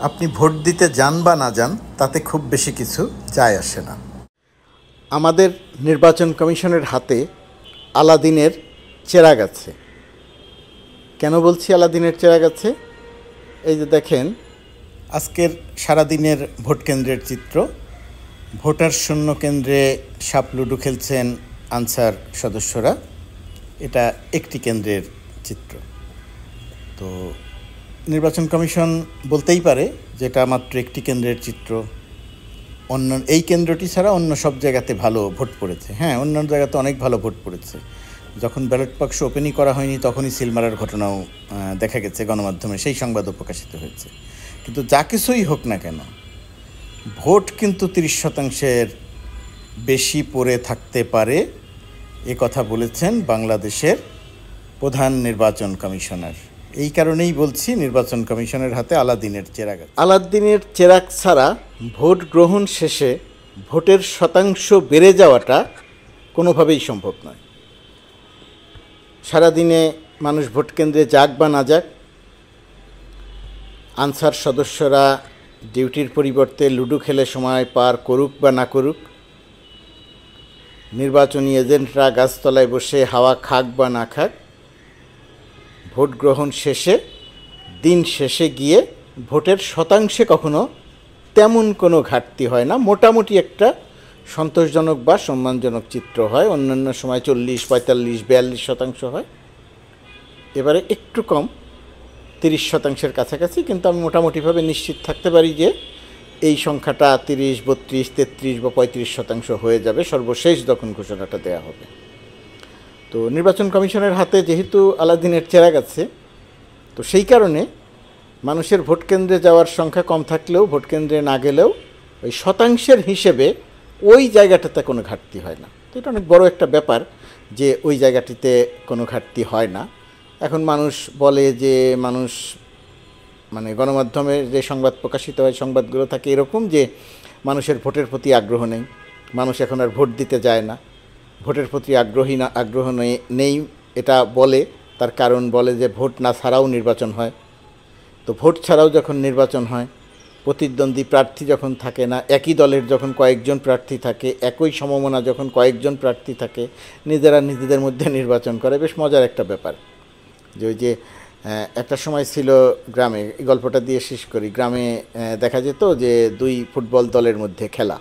আপনি ভোট দিতে যান বা না যান তাতে খুব বেশি কিছু যায় আসে না। আমাদের নির্বাচন কমিশনের হাতে আলাদিনের চেরাগ আছে। কেন বলছি আলাদিনের চেরাগ আছে? এই যে দেখেন, আজকের সারাদিনের ভোট কেন্দ্রের চিত্র। ভোটার শূন্য কেন্দ্রে সাপ লুডো খেলছেন আনসার সদস্যরা। এটা একটি কেন্দ্রের চিত্র। তো নির্বাচন কমিশন বলতেই পারে যে এটা মাত্র একটি কেন্দ্রের চিত্র, অন্য এই কেন্দ্রটি ছাড়া অন্য সব জায়গাতে ভালো ভোট পড়েছে। হ্যাঁ, অন্য জায়গাতে অনেক ভালো ভোট পড়েছে। যখন ব্যালট বাক্স ওপেনই করা হয়নি তখনই সিল মারার ঘটনাও দেখা গেছে, গণমাধ্যমে সেই সংবাদও প্রকাশিত হয়েছে। কিন্তু যা কিছুই হোক না কেন, ভোট কিন্তু 30% বেশি পড়ে থাকতে পারে, এ কথা বলেছেন বাংলাদেশের প্রধান নির্বাচন কমিশনার। এই কারণেই বলছি নির্বাচন কমিশনের হাতে আলাদিনের চেরাগ। আলাদিনের চেরাগ ছাড়া ভোট গ্রহণ শেষে ভোটের শতাংশ বেড়ে যাওয়াটা কোনোভাবেই সম্ভব নয়। সারাদিনে মানুষ ভোট কেন্দ্রে যাক বা না যাক, আনসার সদস্যরা ডিউটির পরিবর্তে লুডো খেলে সময় পার করুক বা না করুক, নির্বাচনী এজেন্টরা গাছতলায় বসে হাওয়া খাক বা না খাক, ভোট গ্রহণ শেষে দিন শেষে গিয়ে ভোটের শতাংশে কখনো তেমন কোনো ঘাটতি হয় না। মোটামুটি একটা সন্তোষজনক বা সম্মানজনক চিত্র হয়। অন্যান্য সময় 40, 45, 42% হয়। এবারে একটু কম, 30%-এর কাছাকাছি, কিন্তু আমি মোটামুটিভাবে নিশ্চিত থাকতে পারি যে এই সংখ্যাটা 30, 32, 33 বা 35% হয়ে যাবে সর্বশেষ যখন ঘোষণাটা দেওয়া হবে। তো নির্বাচন কমিশনের হাতে যেহেতু আলাদিনের চেরাগ আছে, তো সেই কারণে মানুষের ভোট কেন্দ্রে যাওয়ার সংখ্যা কম থাকলেও, ভোট কেন্দ্রে না গেলেও ওই শতাংশের হিসেবে ওই জায়গাটাতে কোনো ঘাটতি হয় না। তো এটা অনেক বড় একটা ব্যাপার যে ওই জায়গাটিতে কোনো ঘাটতি হয় না। এখন মানুষ বলে যে মানে গণমাধ্যমে যে সংবাদ প্রকাশিত হয়, সংবাদগুলো থাকে এরকম যে মানুষের ভোটের প্রতি আগ্রহ নেই, মানুষ এখন আর ভোট দিতে যায় না, ভোটের প্রতি আগ্রহ নেই। এটা বলে, তার কারণ বলে যে ভোট না ছাড়াও নির্বাচন হয়। তো ভোট ছাড়াও যখন নির্বাচন হয়, প্রতিদ্বন্দ্বী প্রার্থী যখন থাকে না, একই দলের যখন কয়েকজন প্রার্থী থাকে, একই সমমনা যখন কয়েকজন প্রার্থী থাকে, নিজেরা নিজেদের মধ্যে নির্বাচন করে। বেশ মজার একটা ব্যাপার। যে ওই যে একটা সময় ছিল গ্রামে, এই গল্পটা দিয়ে শেষ করি, গ্রামে দেখা যেত যে 2 ফুটবল দলের মধ্যে খেলা।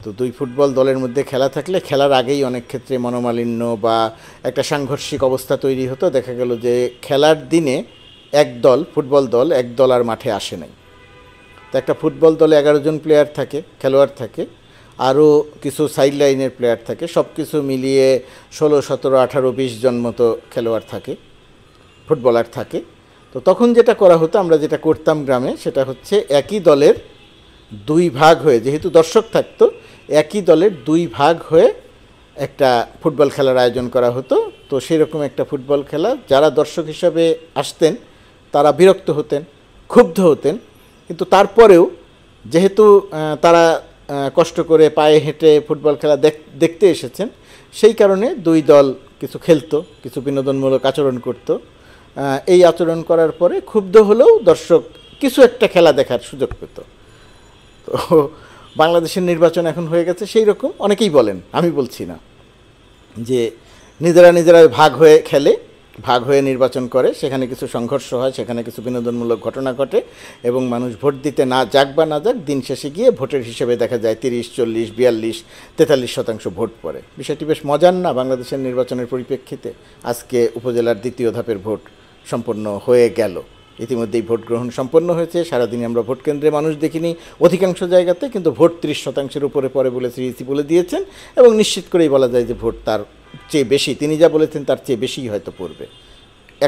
তো 2 ফুটবল দলের মধ্যে খেলা থাকলে খেলার আগেই অনেক ক্ষেত্রে মনোমালিন্য বা একটা সাংঘর্ষিক অবস্থা তৈরি হতো। দেখা গেল যে খেলার দিনে ফুটবল দল এক দল আর মাঠে আসে নাই। তো একটা ফুটবল দলে 11 জন প্লেয়ার থাকে, খেলোয়াড় থাকে, আরও কিছু সাইড লাইনের প্লেয়ার থাকে, সব কিছু মিলিয়ে 16, 17, 18, 20 জন মতো খেলোয়াড় থাকে, ফুটবলার থাকে। তো তখন যেটা করা হতো, আমরা যেটা করতাম গ্রামে, সেটা হচ্ছে একই দলের 2 ভাগ হয়ে, যেহেতু দর্শক থাকতো, একই দলের 2 ভাগ হয়ে একটা ফুটবল খেলার আয়োজন করা হতো। তো সেরকম একটা ফুটবল খেলা, যারা দর্শক হিসাবে আসতেন তারা বিরক্ত হতেন, ক্ষুব্ধ হতেন, কিন্তু তারপরেও যেহেতু তারা কষ্ট করে পায়ে হেঁটে ফুটবল খেলা দেখতে এসেছেন, সেই কারণে 2 দল কিছু খেলতো, কিছু বিনোদনমূলক আচরণ করতো। এই আচরণ করার পরে ক্ষুব্ধ হলেও দর্শক কিছু একটা খেলা দেখার সুযোগ পেত। তো বাংলাদেশের নির্বাচন এখন হয়ে গেছে সেই রকম। অনেকেই বলেন, আমি বলছি না, যে নিজেরা ভাগ হয়ে খেলে, ভাগ হয়ে নির্বাচন করে, সেখানে কিছু সংঘর্ষ হয়, সেখানে কিছু বিনোদনমূলক ঘটনা ঘটে, এবং মানুষ ভোট দিতে না যাক বা না যাক, দিন শেষে গিয়ে ভোটের হিসেবে দেখা যায় 30, 40, 42, 43% ভোট পড়ে। বিষয়টি বেশ মজার না বাংলাদেশের নির্বাচনের পরিপ্রেক্ষিতে? আজকে উপজেলার 2য় ধাপের ভোট সম্পন্ন হয়ে গেল, ইতিমধ্যেই ভোট গ্রহণ সম্পন্ন হয়েছে। সারাদিনে আমরা ভোট কেন্দ্রে মানুষ দেখিনি অধিকাংশ জায়গাতে, কিন্তু ভোট 30%-এর উপরে পড়ে বলে সিইসি বলে দিয়েছেন, এবং নিশ্চিত করেই বলা যায় যে ভোট তার চেয়ে বেশি, তিনি যা বলেছেন তার চেয়ে বেশিই হয়তো পড়বে।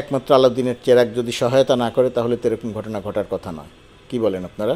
একমাত্র আলাদিনের চেরাগ যদি সহায়তা না করে তাহলে তো এরকম ঘটনা ঘটার কথা নয়। কি বলেন আপনারা?